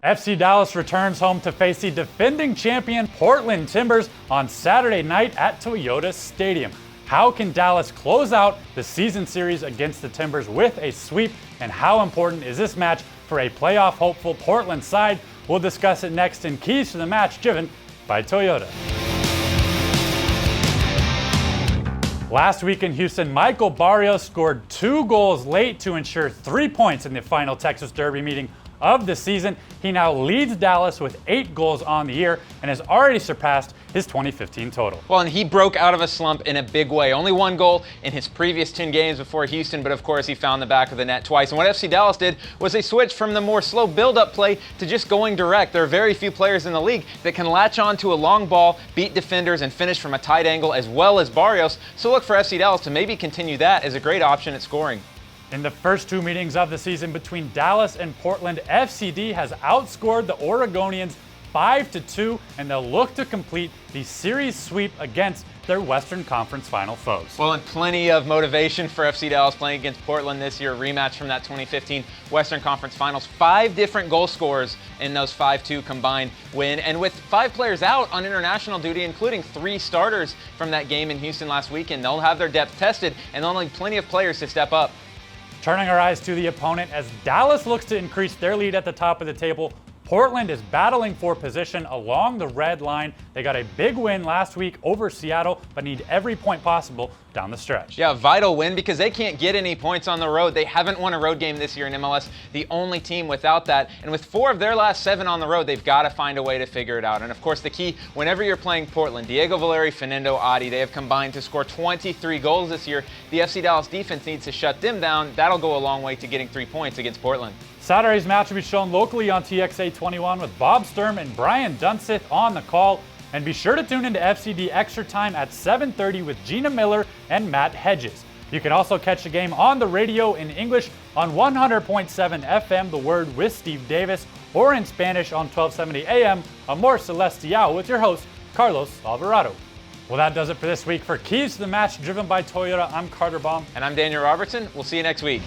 FC Dallas returns home to face the defending champion Portland Timbers on Saturday night at Toyota Stadium. How can Dallas close out the season series against the Timbers with a sweep, and how important is this match for a playoff hopeful Portland side? We'll discuss it next in Keys to the Match, driven by Toyota. Last week in Houston, Michael Barrios scored 2 goals late to ensure 3 points in the final Texas Derby meeting of the season. He now leads Dallas with 8 goals on the year and has already surpassed his 2015 total. Well, and he broke out of a slump in a big way. Only 1 goal in his previous 10 games before Houston, but of course he found the back of the net twice. And what FC Dallas did was they switched from the more slow build-up play to just going direct. There are very few players in the league that can latch on to a long ball, beat defenders, and finish from a tight angle as well as Barrios. So look for FC Dallas to maybe continue that as a great option at scoring. In the first 2 meetings of the season between Dallas and Portland, FCD has outscored the Oregonians 5-2, and they'll look to complete the series sweep against their Western Conference final foes. Well, and plenty of motivation for FC Dallas playing against Portland this year, rematch from that 2015 Western Conference Finals. 5 different goal scorers in those 5-2 combined win, and with 5 players out on international duty, including 3 starters from that game in Houston last weekend, they'll have their depth tested, and they'll need plenty of players to step up. Turning our eyes to the opponent, as Dallas looks to increase their lead at the top of the table, Portland is battling for position along the red line. They got a big win last week over Seattle, but need every point possible down the stretch. Yeah, vital win because they can't get any points on the road. They haven't won a road game this year in MLS, the only team without that. And with 4 of their last 7 on the road, they've got to find a way to figure it out. And of course, the key, whenever you're playing Portland, Diego Valeri, Fernando Adi, they have combined to score 23 goals this year. The FC Dallas defense needs to shut them down. That'll go a long way to getting 3 points against Portland. Saturday's match will be shown locally on TXA 21 with Bob Sturm and Brian Dunseth on the call. And be sure to tune into FCD Extra Time at 7:30 with Gina Miller and Matt Hedges. You can also catch the game on the radio in English on 100.7 FM, The Word with Steve Davis, or in Spanish on 1270 AM, Amor Celestial, with your host, Carlos Alvarado. Well, that does it for this week. For Keys to the Match, driven by Toyota, I'm Carter Baum. And I'm Daniel Robertson. We'll see you next week.